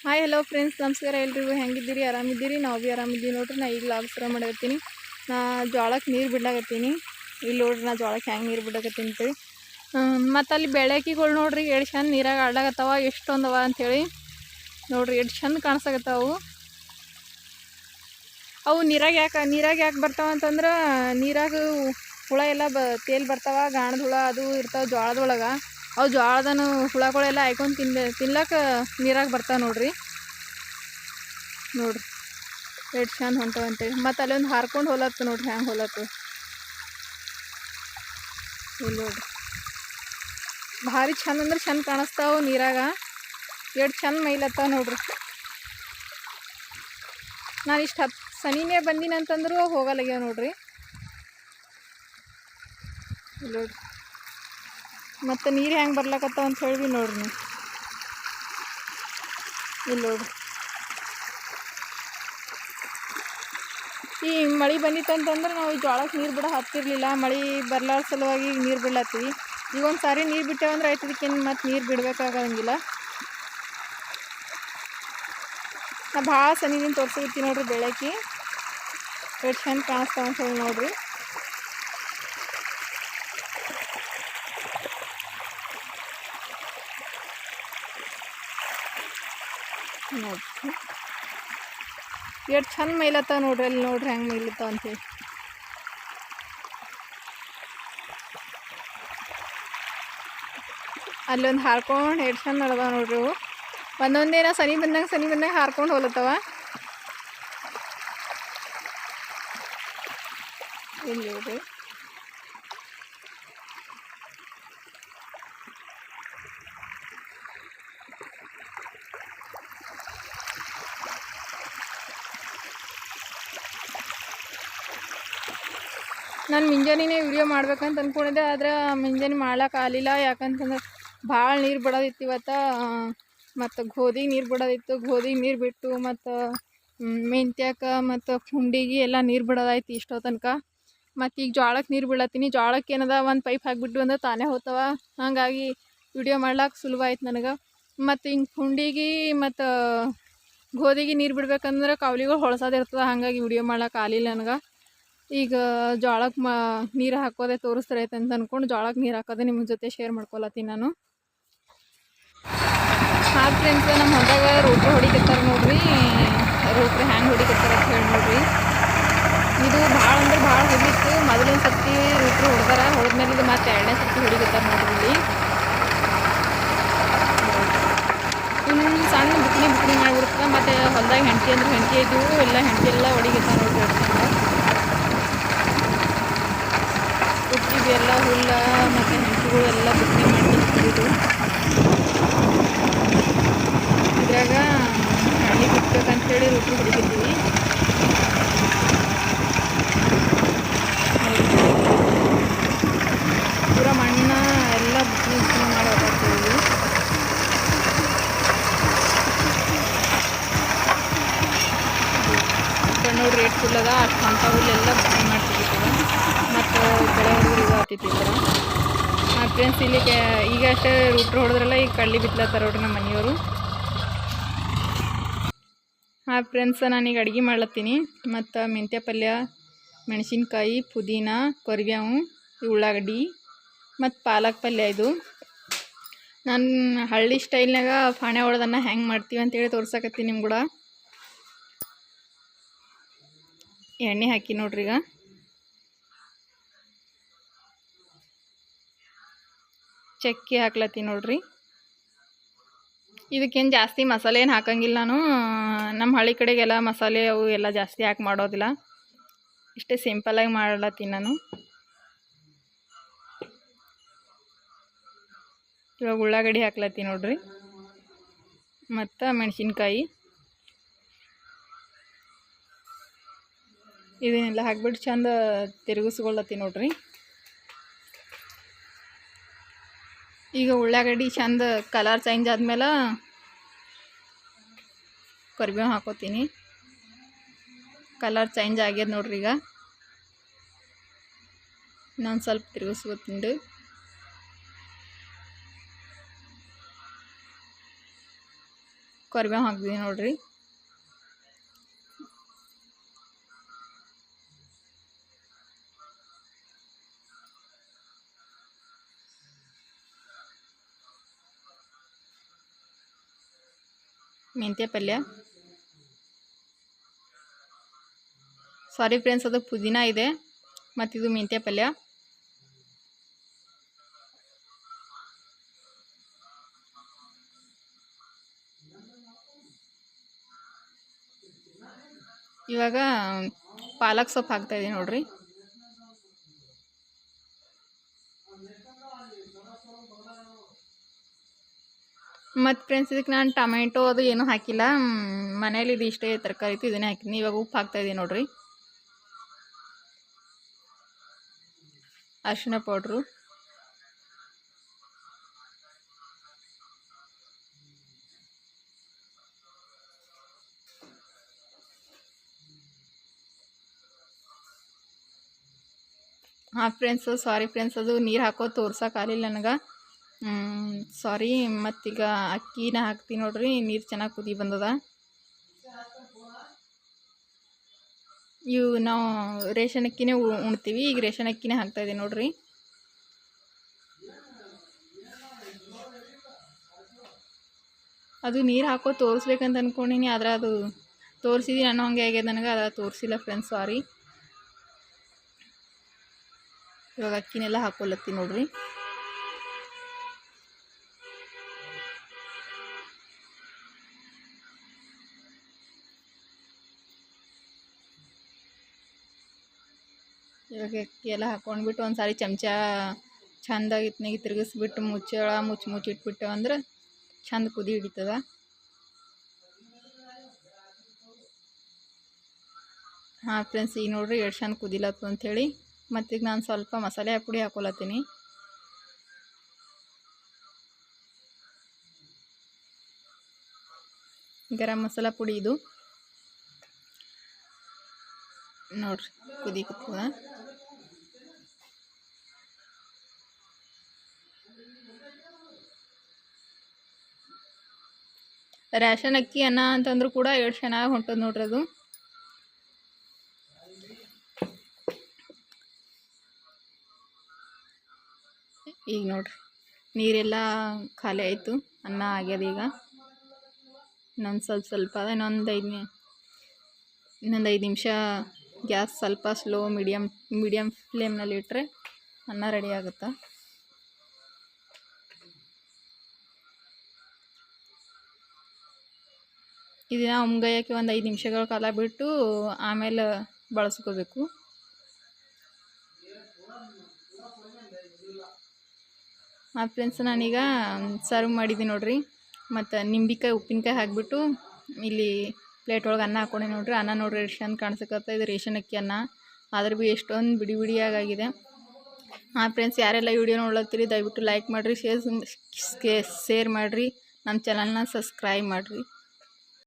Hi hello friends, ನಮಸ್ಕಾರ. ಎಲ್ರಿಗೂ ಹೆಂಗಿದ್ದೀರಿ? ಆರಾಮಿದ್ದೀರಿ? ನಾವು ಭೀ ಆರಾಮಿದ್ದೀವಿ ನೋಡ್ರಿ. ನಾ ಈಗ ಲಾಗ್ ಶುರು ಮಾಡಕತ್ತೀನಿ. ನಾ ಜೋಳಕ್ಕೆ ನೀರು ಬಿಡ್ಲಾಕತ್ತೀನಿ. ಇಲ್ಲಿ ನೋಡ್ರಿ, ನಾ ಜೋಳಕ್ಕೆ ಹೆಂಗೆ ನೀರು ಬಿಡಕತ್ತೀನಿ ಅಂತೇಳಿ. ಮತ್ತು ಅಲ್ಲಿ ಬೆಳಕಿಗಳು ನೋಡ್ರಿ ಎಷ್ಟು ಚಂದ ನೀರಾಗ ಆಡ್ಲಾಕತ್ತಾವ, ಎಷ್ಟೊಂದವ ಅಂಥೇಳಿ ನೋಡ್ರಿ. ಎಷ್ಟು ಚಂದ ಕಾಣಿಸಾಕತ್ತಾವು. ಅವು ನೀರಾಗ ಯಾಕೆ ಬರ್ತಾವ ಅಂತಂದ್ರೆ, ನೀರಾಗ ಹುಳ ಎಲ್ಲ ತೇಲ್ ಬರ್ತಾವ. ಗಾಣದ ಹುಳ ಅದು ಇರ್ತಾವೆ ಜೋಳದೊಳಗೆ. ಅವು ಜೋಳದನು ಹುಳಗಳೆಲ್ಲ ಹಾಯ್ಕೊಂಡು ತಿನ್ಲಕ್ಕ ನೀರಾಗ ಬರ್ತಾವೆ ನೋಡ್ರಿ. ಎಷ್ಟು ಚಂದ ಹೊಂಟವ ಅಂತೇಳಿ. ಮತ್ತು ಅಲ್ಲೊಂದು ಹಾರ್ಕೊಂಡು ಹೊಲತ್ತು ನೋಡ್ರಿ, ಹ್ಯಾಂಗೆ ಹೊಲತ್ತು ಇಲ್ಲಿ ನೋಡ್ರಿ. ಭಾರಿ ಚಂದ ಅಂದ್ರೆ ಚಂದ ಕಾಣಿಸ್ತಾವೆ ನೀರಾಗ. ಎಷ್ಟು ಚಂದ ಮೈಲತ್ತಾವ ನೋಡ್ರಿ. ನಾನು ಇಷ್ಟು ಸನಿನೇ ಬಂದೀನಿ ಅಂತಂದ್ರೂ ಹೋಗಲ್ಲಾಗ್ಯಾವ ನೋಡ್ರಿ. ಇಲ್ಲಿ ನೋಡ್ರಿ, ಮತ್ತು ನೀರು ಹೆಂಗೆ ಬರ್ಲಕತ್ತಾವ ಅಂತ ಹೇಳಿ ನೋಡ್ರಿ ನೀವು. ಇಲ್ಲಿ ನೋಡ್ರಿ, ಈ ಮಳೆ ಬಂದಿತ್ತು ಅಂತಂದ್ರೆ ನಾವು ಜೋಳಕ್ಕೆ ನೀರು ಬಿಡ ಹತ್ತಿರಲಿಲ್ಲ. ಮಳೆ ಬರ್ಲಾರ ಸಲುವಾಗಿ ನೀರು ಬಿಡ್ಲತ್ತೀವಿ. ಈಗ ಒಂದು ಸಾರಿ ನೀರು ಬಿಟ್ಟೇವಂದ್ರೆ ಆಯ್ತು, ಇದಕ್ಕೇನು ಮತ್ತು ನೀರು ಬಿಡಬೇಕಾಗಂಗಿಲ್ಲ. ನಾ ಭಾಳ ಸನಿದಿಂದ ತೋರಿಸ್ತೀನಿ ನೋಡ್ರಿ. ಬೆಳಕಿ ಎಷ್ಟು ಚಂದ ಕಾಣಿಸ್ತಾವ ಅಂತ ಹೇಳಿ ನೋಡ್ರಿ. ಎಷ್ಟು ಚಂದ ಮೈಲತ್ತಾವ ನೋಡ್ರಿ. ಅಲ್ಲಿ ನೋಡ್ರಿ ಹೆಂಗೆ ಮೈಲತ್ತಾವ ಅಂತೇಳಿ. ಅಲ್ಲೊಂದು ಹಾರ್ಕೊಂಡು ಎಷ್ಟು ಚಂದ ನಡೆದಾವ ನೋಡ್ರಿ. ಅವು ಒಂದೊಂದೇನ ಸನಿ ಬಂದಂಗೆ ಹಾರ್ಕೊಂಡು ಹೋಲತ್ತವ. ಇಲ್ಲಿ ನೋಡ್ರಿ, ನಾನು ಮುಂಜಾನೆ ವಿಡಿಯೋ ಮಾಡ್ಬೇಕಂತ ಅಂದ್ಕೊಂಡಿದ್ದೆ. ಆದರೆ ಮುಂಜಾನೆ ಮಾಡ್ಲಿಕ್ಕೆ ಆಗಲಿಲ್ಲ. ಯಾಕಂತಂದ್ರೆ ಭಾಳ ನೀರು ಬಿಡೋದಿತ್ತು ಇವತ್ತು. ಮತ್ತು ಗೋಧಿಗೆ ನೀರು ಬಿಡೋದಿತ್ತು. ಗೋಧಿಗೆ ನೀರು ಬಿಟ್ಟು ಮತ್ತು ಮೆಂತ್ಯಕ್ಕೆ ಮತ್ತು ಪುಂಡಿಗೆ ಎಲ್ಲ ನೀರು ಬಿಡೋದಾಯ್ತು ಇಷ್ಟೋ ತನಕ. ಮತ್ತು ಈಗ ಜೋಳಕ್ಕೆ ನೀರು ಬಿಡತ್ತೀನಿ. ಜೋಳಕ್ಕೆ ಏನದ ಒಂದು ಪೈಪ್ ಹಾಕಿಬಿಟ್ಟು ಅಂದ್ರೆ ತಾನೇ ಹೋಗ್ತಾವ. ಹಾಗಾಗಿ ವಿಡಿಯೋ ಮಾಡ್ಲಿಕ್ಕೆ ಸುಲಭ ಆಯ್ತು ನನಗೆ. ಮತ್ತು ಹಿಂಗೆ ಪುಂಡಿಗೆ ಮತ್ತು ಗೋಧಿಗೆ ನೀರು ಬಿಡ್ಬೇಕಂದ್ರೆ ಕವಲಿಗಳು ಹೊಳ್ಸೋದಿರ್ತದೆ. ಹಾಗಾಗಿ ವಿಡಿಯೋ ಮಾಡ್ಲಿಕ್ಕೆ ಆಗಲಿಲ್ಲ ನನಗೆ. ಈಗ ಜೋಳಕ್ಕೆ ನೀರು ಹಾಕೋದೆ ತೋರಿಸ್ತಾರೈತೆ ಅಂತ ಅಂದ್ಕೊಂಡು ಜೋಳಕ್ಕೆ ನೀರು ಹಾಕೋದೆ ನಿಮ್ಮ ಜೊತೆ ಶೇರ್ ಮಾಡ್ಕೊಳತ್ತೀನಿ ನಾನು. ಹಾಂ ಫ್ರೆಂಡ್ಸ್, ನಮ್ಮ ಹೊಲದಾಗ ರೋಟ್ರಿ ಹೊಡಿಕತ್ತಾರೆ ನೋಡ್ರಿ. ರೋಟ್ರಿ ಹ್ಯಾಂಗೆ ಹೊಡಿಕತ್ತಾರೆ ಅಂತ ಹೇಳಿ ನೋಡ್ರಿ. ಇದು ಭಾಳ ಅಂದ್ರೆ ಭಾಳ ಹೊಡಿತ್ತು. ಮೊದಲಿನ ಸರ್ತಿ ರೋಟ್ರಿ ಹೊಡೆದ್ಮೇಲೆ ಇದು ಮತ್ತೆ ಎರಡನೇ ಸರ್ತಿ ಹೊಡಿಕತ್ತಾರೆ ನೋಡ್ರಿ. ಇಲ್ಲಿ ಫುಲ್ ಸಣ್ಣ ಬುಕ್ನಿ ಮಾಡಿಬಿಡ್ತದೆ. ಮತ್ತು ಹೊಲದಾಗ ಹೆಂಡತಿ ಇದ್ದವು ಎಲ್ಲ ಹೆಂಡತಿ ಎಲ್ಲ ಹೊಡಿಕತ್ತಾರೆ ನೋಡ್ರಿ. ಕುಟ್ಟಿ ಎಲ್ಲ ಹುಲ್ಲ ಮತ್ತು ಹೆಂಡತಿಗಳು ಎಲ್ಲ ಬುಕ್ನಿ ಮಾಡ್ತಿದ್ದು. ಇದ್ರಾಗ ಹಳ್ಳಿ ಬಿಡ್ಬೇಕಂತೇಳಿ ರೋಟ್ರಿ ಹೊಡಿಕತ್ತೀವಿ. ಪೂರ ಮಣ್ಣ ಎಲ್ಲ ಬುಕ್ನಿ ಮಾಡೋದಾಗ್ತೀವಿ. ನೋಡ್ರಿ ರೇಟ್ ಫುಲ್ ಅದ. ಅಷ್ಟು ಅಂಥ ಹುಲ್ಲೆಲ್ಲ ಬುಕ್ನಿ ಮಾಡ್ತಿರ್ತೀವಿ. ಮತ್ತು ಬೆಳೆ ಹುಡುಗರಿಗೂ ಆಗ್ತಿರ್ತಾರ. ಫ್ರೆಂಡ್ಸ್, ಇಲ್ಲಿಗೆ ಈಗ ಅಷ್ಟೇ ರೋಟ್ರಿ ಹೊಡೆದ್ರಲ್ಲ, ಈಗ ಕಡ್ಲಿ ಬಿತ್ಲತ್ತಾರ ನೋಡ್ರಿ ನಮ್ಮ ಮನೆಯವರು. ಹಾಂ ಫ್ರೆಂಡ್ಸ್, ನಾನೀಗ ಅಡುಗೆ ಮಾಡ್ಲತ್ತೀನಿ. ಮತ್ತು ಮೆಂತ್ಯ ಪಲ್ಯ, ಮೆಣಸಿನ್ಕಾಯಿ, ಪುದೀನ, ಕರಿಬೇವು, ಉಳ್ಳಾಗಡ್ಡಿ ಮತ್ತು ಪಾಲಕ್ ಪಲ್ಯ. ಇದು ನಾನು ಹಳ್ಳಿ ಸ್ಟೈಲ್ನಾಗ ಪಾಣೆ ಹೊಡೆದನ್ನ ಹೆಂಗೆ ಮಾಡ್ತೀವಿ ಅಂತೇಳಿ ತೋರ್ಸಕತ್ತೀನಿ ನಿಮ್ಗೆ ಕೂಡ. ಎಣ್ಣೆ ಹಾಕಿ ನೋಡ್ರಿ. ಈಗ ಚಕ್ಕೆ ಹಾಕ್ಲತ್ತೀನಿ ನೋಡ್ರಿ. ಇದಕ್ಕೇನು ಜಾಸ್ತಿ ಮಸಾಲೆ ಏನು ಹಾಕಂಗಿಲ್ಲ ನಾನು. ನಮ್ಮ ಹಳ್ಳಿ ಕಡೆಗೆಲ್ಲ ಮಸಾಲೆ ಅವು ಎಲ್ಲ ಜಾಸ್ತಿ ಹಾಕಿ ಮಾಡೋದಿಲ್ಲ. ಇಷ್ಟೇ ಸಿಂಪಲಾಗಿ ಮಾಡ್ಲತ್ತೀನಿ ನಾನು. ಇವಾಗ ಉಳ್ಳಾಗಡ್ಡಿ ಹಾಕ್ಲತ್ತೀನಿ ನೋಡ್ರಿ. ಮತ್ತು ಮೆಣಸಿನ್ಕಾಯಿ ಇದನ್ನೆಲ್ಲ ಹಾಕ್ಬಿಟ್ಟು ಚಂದ ತಿರುಗಿಸ್ಕೊಳತ್ತೀನಿ ನೋಡ್ರಿ. ಈಗ ಉಳ್ಳಾಗಡ್ಡಿ ಚಂದ ಕಲರ್ ಚೇಂಜ್ ಆದ್ಮೇಲೆ ಕರಿಬೇವು ಹಾಕೋತೀನಿ. ಕಲರ್ ಚೇಂಜ್ ಆಗ್ಯದ ನೋಡ್ರಿ. ಈಗ ಇನ್ನೊಂದು ಸ್ವಲ್ಪ ತಿರುಗಿಸ್ಕೊತೀನಿ. ಕರಿಬೇವು ಹಾಕ್ತೀವಿ ನೋಡ್ರಿ. ಮೆಂತ್ಯ ಪಲ್ಯ, ಸಾರಿ ಫ್ರೆಂಡ್ಸ್ ಅದು ಪುದೀನ ಇದೆ ಮತ್ತು ಇದು ಮೆಂತ್ಯ ಪಲ್ಯ. ಇವಾಗ ಪಾಲಕ್ ಸೊಪ್ಪು ಹಾಕ್ತಾಯಿದ್ದೀನಿ ನೋಡ್ರಿ. ಮತ್ತು ಫ್ರೆಂಡ್ಸ್ ಇದಕ್ಕೆ ನಾನು ಟೊಮೆಟೊ ಅದು ಏನೂ ಹಾಕಿಲ್ಲ, ಮನೇಲಿ ಇದು ಇಷ್ಟೇ ತರಕಾರಿ ಇತ್ತು, ಇದನ್ನೇ ಹಾಕಿದ್ದೀನಿ. ಇವಾಗ ಉಪ್ಪು ಹಾಕ್ತಾಯಿದ್ದೀನಿ ನೋಡ್ರಿ. ಅರಿಶಿನ ಪೌಡ್ರು, ಹಾಂ ಫ್ರೆಂಡ್ಸ್ ಸಾರಿ ಫ್ರೆಂಡ್ಸ್ ಅದು ನೀರು ಹಾಕೋದು ತೋರ್ಸೋಕ್ಕಾಗಲಿಲ್ಲ ನನಗೆ, ಸಾರಿ. ಮತ್ತೀಗ ಅಕ್ಕಿನ ಹಾಕ್ತೀನಿ ನೋಡ್ರಿ. ನೀರು ಚೆನ್ನಾಗಿ ಕುದಿ ಬಂದದ. ಇವು ನಾವು ರೇಷನ್ ಅಕ್ಕಿನೇ ಉಣ್ತೀವಿ, ಈಗ ರೇಷನ್ ಅಕ್ಕಿನೇ ಹಾಕ್ತಾಯಿದ್ದೀನಿ ನೋಡ್ರಿ. ಅದು ನೀರು ಹಾಕೋ ತೋರಿಸ್ಬೇಕಂತ ಅಂದ್ಕೊಂಡಿನಿ, ಆದರೆ ಅದು ತೋರಿಸಿದ್ದೀನಿ ಅನ್ನೋ ಹಂಗೆ ಆಗ್ಯದ ನನಗೆ, ಅದು ತೋರಿಸಿಲ್ಲ ಫ್ರೆಂಡ್ಸ್, ಸಾರಿ. ಇವಾಗ ಅಕ್ಕಿನೆಲ್ಲ ಹಾಕೊಳತ್ತೀನಿ ನೋಡ್ರಿ. ಇವಾಗ ಅಕ್ಕಿ ಎಲ್ಲ ಹಾಕ್ಕೊಂಡ್ಬಿಟ್ಟು ಒಂದು ಸಾರಿ ಚಮಚ ಚೆಂದಾಗಿ ಇತ್ನಾಗಿ ತಿರುಗಿಸ್ಬಿಟ್ಟು ಮುಚ್ಚಿಟ್ಬಿಟ್ಟು ಅಂದ್ರೆ ಚೆಂದ ಕುದಿ ಹಿಡಿತದ. ಹಾಂ ಫ್ರೆಂಡ್ಸ್ ಈಗ ನೋಡ್ರಿ ಎಷ್ಟು ಚೆಂದ ಕುದಿಲತ್ತು ಅಂಥೇಳಿ. ಮತ್ತೀಗ ನಾನು ಸ್ವಲ್ಪ ಮಸಾಲೆ ಪುಡಿ ಹಾಕೊಳತ್ತೀನಿ. ಗರಂ ಮಸಾಲ ಪುಡಿ ಇದು ನೋಡ್ರಿ ಕುದಿಕತ್ತದ. ರೇಷನ್ ಅಕ್ಕಿ ಅನ್ನ ಅಂತಂದ್ರೂ ಕೂಡ ಎಷ್ಟು ಚೆನ್ನಾಗಿ ಹೊಂಟದ ನೋಡ್ರಿ ಅದು. ಈಗ ನೋಡ್ರಿ ನೀರೆಲ್ಲ ಖಾಲಿ ಆಯಿತು, ಅನ್ನ ಆಗ್ಯದ. ಈಗ ಇನ್ನೊಂದು ಸ್ವಲ್ಪ ಅದ, ಇನ್ನೊಂದು 5 ನಿಮಿಷ ಗ್ಯಾಸ್ ಸ್ವಲ್ಪ ಸ್ಲೋ ಮೀಡಿಯಮ್ ಫ್ಲೇಮ್ನಲ್ಲಿ ಇಟ್ಟರೆ ಅನ್ನ ರೆಡಿ ಆಗುತ್ತೆ. ಇದನ್ನು ಒಮ್ಗೈಯಕ್ಕೆ ಒಂದು 5 ನಿಮಿಷಗಳ ಕಾಲ ಬಿಟ್ಟು ಆಮೇಲೆ ಬಳಸ್ಕೋಬೇಕು. ಆ ಫ್ರೆಂಡ್ಸ್ ನಾನೀಗ ಸರ್ವ್ ಮಾಡಿದ್ದೀನಿ ನೋಡ್ರಿ. ಮತ್ತು ನಿಂಬೆಕಾಯಿ ಉಪ್ಪಿನಕಾಯಿ ಹಾಕಿಬಿಟ್ಟು ಇಲ್ಲಿ ಪ್ಲೇಟ್ ಒಳಗೆ ಅನ್ನ ಹಾಕ್ಕೊಂಡೆ ನೋಡ್ರಿ. ಅನ್ನ ನೋಡ್ರಿ ಎಷ್ಟು ಚಂದ ಕಾಣಿಸಕತ್ತ. ಇದು ರೇಷನ್ ಅಕ್ಕಿ ಅನ್ನ, ಆದ್ರೆ ಭೀ ಎಷ್ಟೊಂದು ಬಿಡಿಯಾಗಿದೆ. ಹಾಂ ಫ್ರೆಂಡ್ಸ್ ಯಾರೆಲ್ಲ ವಿಡಿಯೋ ನೋಡ್ಲತ್ತೀರಿ ದಯವಿಟ್ಟು ಲೈಕ್ ಮಾಡಿರಿ, ಶೇರ್ ಮಾಡಿರಿ, ನಮ್ಮ ಚಾನಲ್ನ ಸಬ್ಸ್ಕ್ರೈಬ್ ಮಾಡಿರಿ.